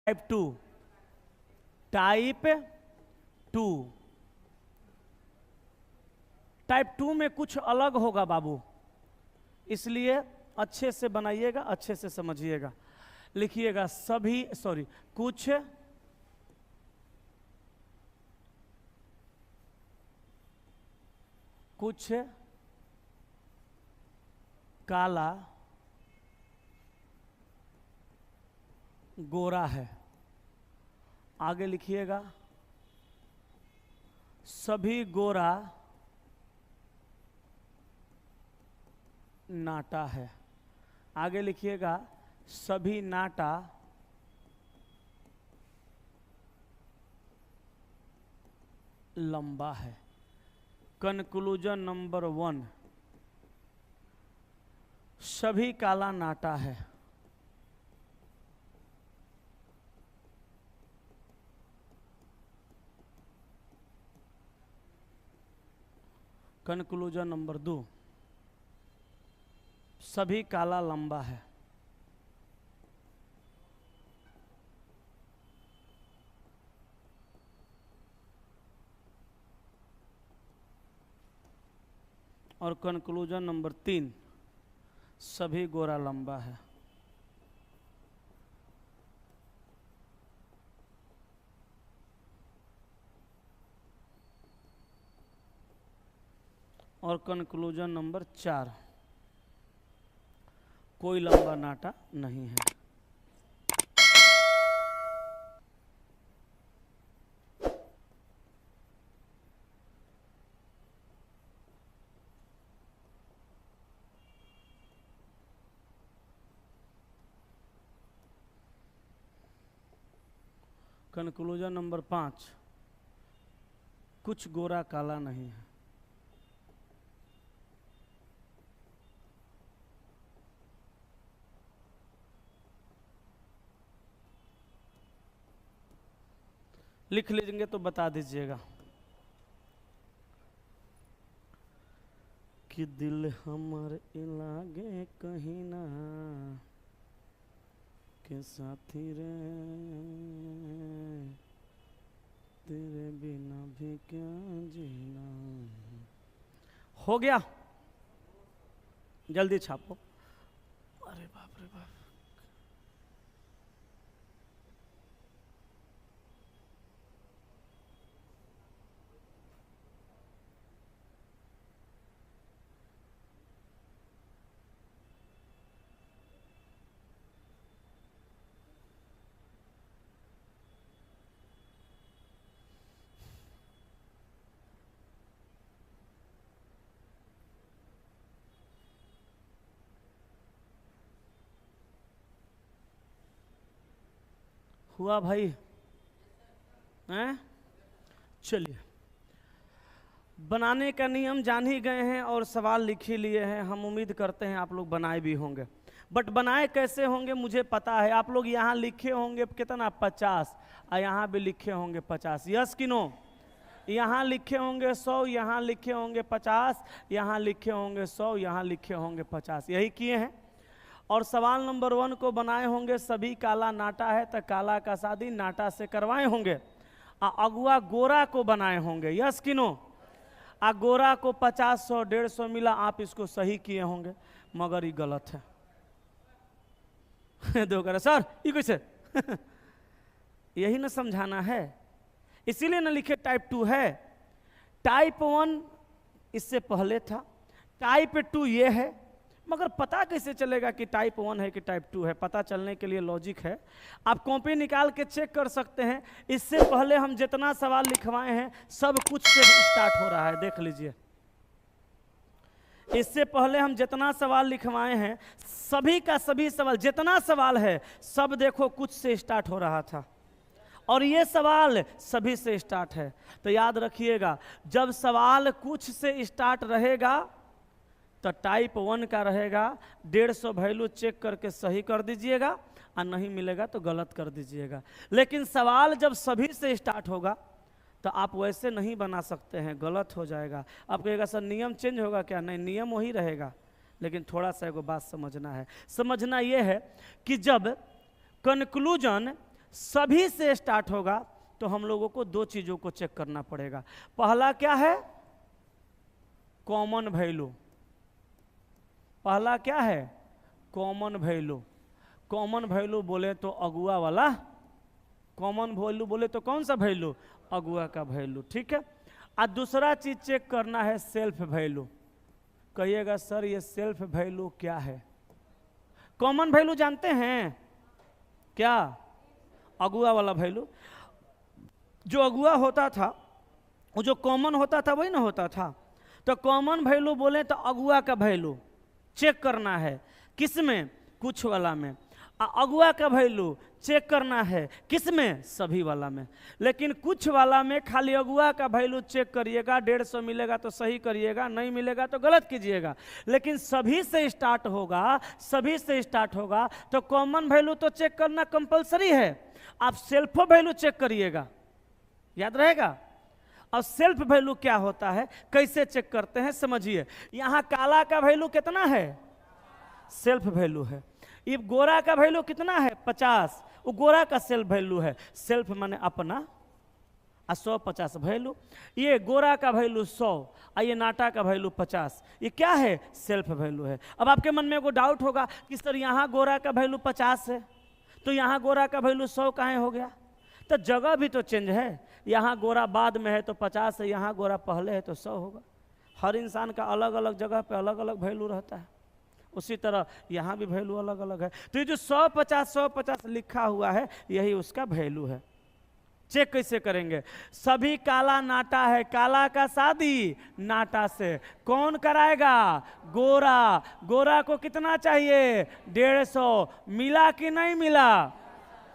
Type two, type two, type two में कुछ अलग होगा बाबू, इसलिए अच्छे से बनाइएगा, अच्छे से समझिएगा। लिखिएगा सभी, सॉरी, कुछ काला गोरा है। आगे लिखिएगा सभी गोरा नाटा है। आगे लिखिएगा सभी नाटा लंबा है। कंक्लूजन नंबर 1, सभी काला नाटा है। कंक्लूजन नंबर 2, सभी काला लंबा है। और कंक्लूजन नंबर 3, सभी गोरा लंबा है। और कंक्लूजन नंबर 4, कोई लंबा नाटा नहीं है। कंक्लूजन नंबर 5, कुछ गोरा काला नहीं है। लिख लीजिएंगे तो बता दीजिएगा कि दिल हमर लागे कहीं ना के साथी रे, तेरे बिना भी क्या जीना। हो गया, जल्दी छापो। अरे बाप रे बाप, हुआ भाई? हैं? चलिए, बनाने का नियम जान ही गए हैं और सवाल लिख ही लिए हैं। हम उम्मीद करते हैं आप लोग बनाए भी होंगे, बट बनाए कैसे होंगे मुझे पता है। आप लोग यहाँ लिखे होंगे कितना, 50, और यहाँ भी लिखे होंगे 50, यस कि नो? यहाँ लिखे होंगे 100, यहाँ लिखे होंगे 50, यहाँ लिखे होंगे 100, यहाँ लिखे होंगे 50, यही किए हैं। और सवाल नंबर 1 को बनाए होंगे सभी काला नाटा है, तो काला का शादी नाटा से करवाए होंगे। अगुआ गोरा को बनाए होंगे, यस कि नो? गोरा को 50, 100, 150 मिला, आप इसको सही किए होंगे, मगर ये गलत है। दो करे सर ये कैसे? यही ना समझाना है, इसीलिए ना लिखे टाइप 2 है। टाइप 1 इससे पहले था, टाइप 2 ये है, मगर पता कैसे चलेगा कि टाइप 1 है कि टाइप 2 है? पता चलने के लिए लॉजिक है, आप कॉपी निकाल के चेक कर सकते हैं। इससे पहले हम जितना सवाल लिखवाए हैं सब कुछ से स्टार्ट हो रहा है, देख लीजिए। इससे पहले हम जितना सवाल लिखवाए हैं सभी का सभी सवाल, जितना सवाल है सब देखो कुछ से स्टार्ट हो रहा था, और ये सवाल सभी से स्टार्ट है। तो याद रखिएगा, जब सवाल कुछ से स्टार्ट रहेगा तो टाइप 1 का रहेगा। 150 वैल्यू चेक करके सही कर दीजिएगा, और नहीं मिलेगा तो गलत कर दीजिएगा। लेकिन सवाल जब सभी से स्टार्ट होगा तो आप वैसे नहीं बना सकते हैं, गलत हो जाएगा। आप कहिएगा सर नियम चेंज होगा क्या? नहीं, नियम वही रहेगा, लेकिन थोड़ा सा एगो बात समझना है। समझना ये है कि जब कंक्लूजन सभी से स्टार्ट होगा तो हम लोगों को दो चीजों को चेक करना पड़ेगा। पहला क्या है? Common value. पहला क्या है? Common value. कॉमन वैल्यू बोले तो अगुआ वाला, कॉमन वैल्यू बोले तो कौन सा वैल्यू? अगुआ का वैल्यू, ठीक है। और दूसरा चीज चेक करना है सेल्फ वैल्यू। कहिएगा सर ये सेल्फ वैल्यू क्या है? कॉमन वैल्यू जानते हैं क्या? अगुआ वाला वैल्यू। जो अगुआ होता था वो जो कॉमन होता था वही ना होता था। तो कॉमन वैल्यू बोले तो अगुआ का वैल्यू चेक करना है किसमें? कुछ वाला में। अगुआ का वैल्यू चेक करना है किसमें? सभी वाला में। लेकिन कुछ वाला में खाली अगुआ का वैल्यू चेक करिएगा, 150 मिलेगा तो सही करिएगा, नहीं मिलेगा तो गलत कीजिएगा। लेकिन सभी से स्टार्ट होगा, सभी से स्टार्ट होगा तो कॉमन वैल्यू तो चेक करना कंपलसरी है। आप सेल्फ वैल्यू चेक करिएगा, याद रहेगा। और सेल्फ वैल्यू क्या होता है, कैसे चेक करते हैं समझिए। यहां काला का वैल्यू कितना है? सेल्फ वैल्यू है। ये गोरा का वैल्यू कितना है? 50। वो गोरा का सेल्फ वैल्यू है। सेल्फ माने अपना, और 150 वैल्यू। ये गोरा का वैल्यू 100 और ये नाटा का वैल्यू 50। ये क्या है? सेल्फ वैल्यू है। अब आपके मन में एगो डाउट होगा कि सर यहाँ गोरा का वैल्यू 50 है तो यहाँ गोरा का वैल्यू 100 कहाँ हो गया? तो जगह भी तो चेंज है। यहाँ गोरा बाद में है तो 50 है, यहाँ गोरा पहले है तो 100 होगा। हर इंसान का अलग अलग जगह पे अलग अलग वैल्यू रहता है। उसी तरह यहाँ भी वैल्यू अलग अलग है। तो ये जो 150 लिखा हुआ है यही उसका वैल्यू है। चेक कैसे करेंगे? सभी काला नाटा है, काला का शादी नाटा से। कौन कराएगा? गोरा। गोरा को कितना चाहिए? 150। मिला कि नहीं मिला?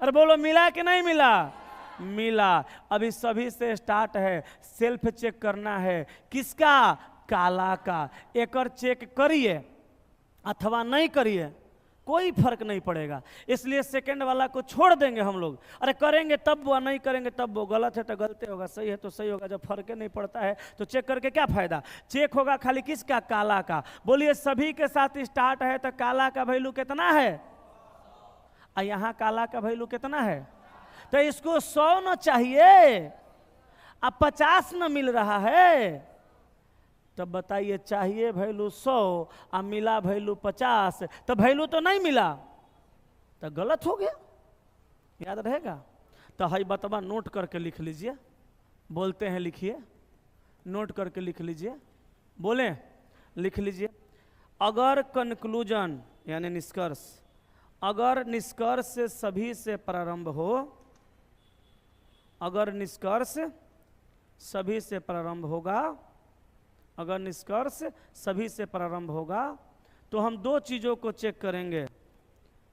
अरे बोलो मिला कि नहीं मिला? मिला। अभी सभी से स्टार्ट है, सेल्फ चेक करना है किसका? काला का। एक और चेक करिए अथवा नहीं करिए कोई फर्क नहीं पड़ेगा। इसलिए सेकंड वाला को छोड़ देंगे हम लोग। अरे करेंगे तब वो, नहीं करेंगे तब वो। गलत है तो गलत होगा, सही है तो सही होगा। जब फर्क नहीं पड़ता है तो चेक करके क्या फायदा? चेक होगा खाली किसका? काला का। बोलिए सभी के साथ स्टार्ट है तो काला का वैल्यू कितना है? और यहाँ काला का वैल्यू कितना है? तो इसको 100 न चाहिए, अब 50 न मिल रहा है। तब बताइए चाहिए वैल्यू 100 और मिला वैल्यू 50, तो वैल्यू तो नहीं मिला, तो गलत हो गया। याद रहेगा? तो हई बतवा नोट करके लिख लीजिए। बोलते हैं लिखिए, नोट करके लिख लीजिए। बोले लिख लीजिए। अगर कंक्लूजन यानी निष्कर्ष, अगर निष्कर्ष सभी से प्रारंभ हो, अगर निष्कर्ष सभी से प्रारंभ होगा, अगर निष्कर्ष सभी से प्रारंभ होगा तो हम दो चीजों को चेक करेंगे।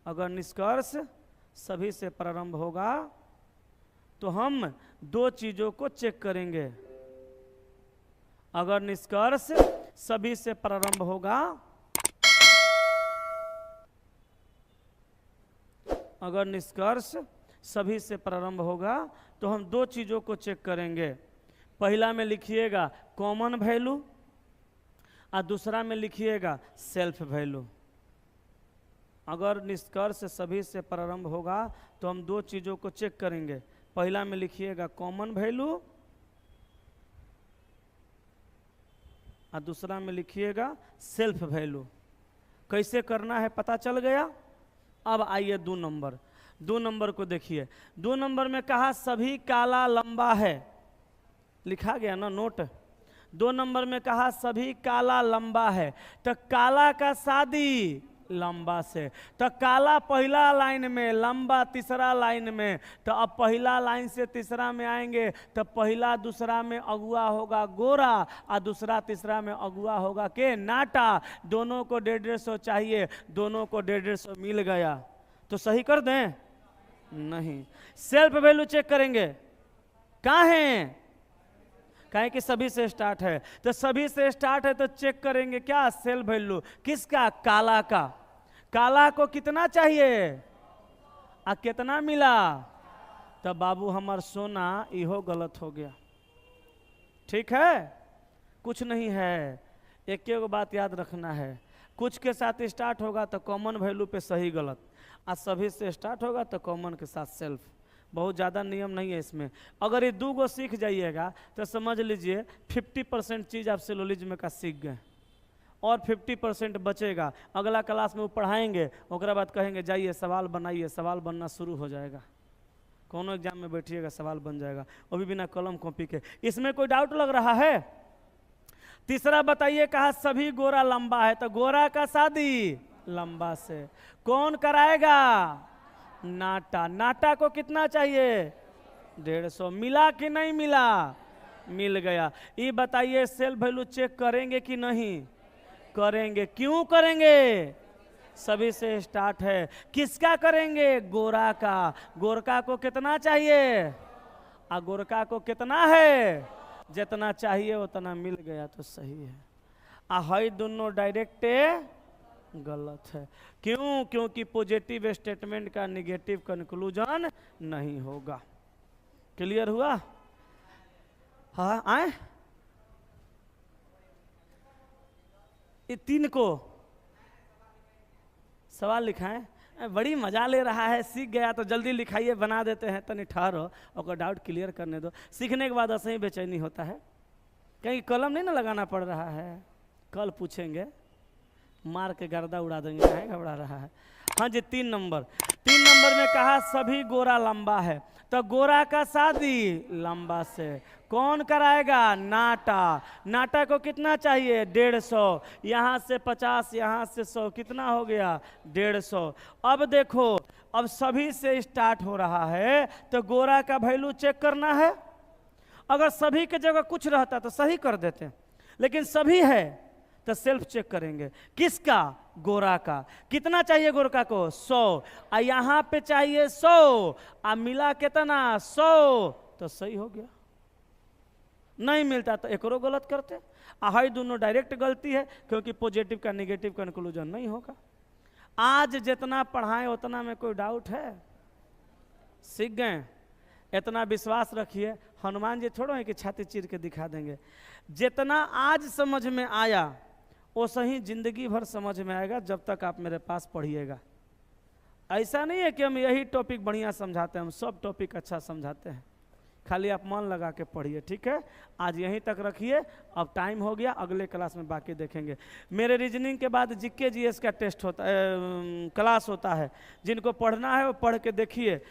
अगर निष्कर्ष सभी से प्रारंभ होगा तो हम दो चीजों को चेक करेंगे। अगर निष्कर्ष सभी से प्रारंभ होगा, अगर निष्कर्ष सभी से प्रारंभ होगा तो हम दो चीजों को चेक करेंगे। पहला में लिखिएगा कॉमन वैल्यू और दूसरा में लिखिएगा सेल्फ वैल्यू। अगर निष्कर्ष सभी से प्रारंभ होगा तो हम दो चीजों को चेक करेंगे। पहला में लिखिएगा कॉमन वैल्यू और दूसरा में लिखिएगा सेल्फ वैल्यू। कैसे करना है पता चल गया? अब आइए 2 नंबर। 2 नंबर को देखिए। 2 नंबर में कहा सभी काला लंबा है, लिखा गया ना नोट। 2 नंबर में कहा सभी काला लंबा है, तो काला का शादी लंबा से। तो काला पहला लाइन में, लंबा तीसरा लाइन में। तो अब पहला लाइन से तीसरा में आएंगे तो पहला दूसरा में अगुआ होगा गोरा और दूसरा तीसरा में अगुआ होगा के नाटा। दोनों को 150 चाहिए, दोनों को 150 मिल गया तो सही कर दें? नहीं। सेल्फ वैल्यू चेक करेंगे। कहाँ है? कहें कि सभी से स्टार्ट है, तो सभी से स्टार्ट है तो चेक करेंगे क्या? सेल्फ वैल्यू किसका? काला का। काला को कितना चाहिए और कितना मिला? तब बाबू हमार सोना इहो गलत हो गया। ठीक है? कुछ नहीं है, एक बात याद रखना है। कुछ के साथ स्टार्ट होगा तो कॉमन वैल्यू पे सही गलत, और सभी से स्टार्ट होगा तो कॉमन के साथ सेल्फ। बहुत ज़्यादा नियम नहीं है इसमें। अगर ये 2 गो सीख जाइएगा तो समझ लीजिए 50% चीज़ आप सिलोजिज्म का सीख गए, और 50% बचेगा। अगला क्लास में वो पढ़ाएंगे, उसके बाद कहेंगे जाइए सवाल बनाइए, सवाल बनना शुरू हो जाएगा। कौन एग्जाम में बैठिएगा सवाल बन जाएगा, वो भी बिना कलम कॉपी के। इसमें कोई डाउट लग रहा है? तीसरा बताइए, कहा सभी गोरा लंबा है, तो गोरा का शादी लंबा से कौन कराएगा? नाटा। नाटा को कितना चाहिए? 150। मिला कि नहीं मिला? मिल गया। ये बताइए सेल्फ वैल्यू चेक करेंगे कि नहीं करेंगे? क्यों करेंगे? सभी से स्टार्ट है। किसका करेंगे? गोरा का। गोरका को कितना चाहिए? गोरका को कितना है? जितना चाहिए उतना मिल गया तो सही है। हाई दोनों डायरेक्ट गलत है। क्यों? क्योंकि पॉजिटिव स्टेटमेंट का निगेटिव कंक्लूजन नहीं होगा। क्लियर हुआ? हाँ आए? ये 3 को सवाल लिखाएं। बड़ी मजा ले रहा है, सीख गया तो जल्दी लिखाइए, बना देते हैं। तनी ठहरो और डाउट क्लियर करने दो। सीखने के बाद ऐसे ही बेचैनी होता है, कहीं कलम नहीं ना लगाना पड़ रहा है। कल पूछेंगे, मार के गर्दा उड़ा देंगे, काहे घबरा रहा है। हाँ जी, 3 नंबर में कहा सभी गोरा लंबा है, तो गोरा का शादी लंबा से कौन कराएगा? नाटा। नाटा को कितना चाहिए? 150। यहाँ से 50, यहाँ से 100, कितना हो गया? 150। अब देखो, अब सभी से स्टार्ट हो रहा है तो गोरा का वैल्यू चेक करना है। अगर सभी के जगह कुछ रहता तो सही कर देते, लेकिन सभी है तो सेल्फ चेक करेंगे। किसका? गोरा का। कितना चाहिए गोरका को? 100। यहाँ पे चाहिए 100, मिला कितना? 100, तो सही हो गया। नहीं मिलता तो एक और गलत करते। हाई दोनों डायरेक्ट गलती है, क्योंकि पॉजिटिव का निगेटिव कंक्लूजन नहीं होगा। आज जितना पढ़ाएं उतना में कोई डाउट है? सीख गए? इतना विश्वास रखिए, हनुमान जी थोड़ा है कि छाती चीर के दिखा देंगे। जितना आज समझ में आया वो सही जिंदगी भर समझ में आएगा, जब तक आप मेरे पास पढ़िएगा। ऐसा नहीं है कि हम यही टॉपिक बढ़िया समझाते हैं, हम सब टॉपिक अच्छा समझाते हैं, खाली आप मन लगा के पढ़िए। ठीक है, आज यहीं तक रखिए, अब टाइम हो गया, अगले क्लास में बाकी देखेंगे। मेरे रीजनिंग के बाद जीके जीएस का टेस्ट होता है, क्लास होता है। जिनको पढ़ना है वो पढ़ के देखिए।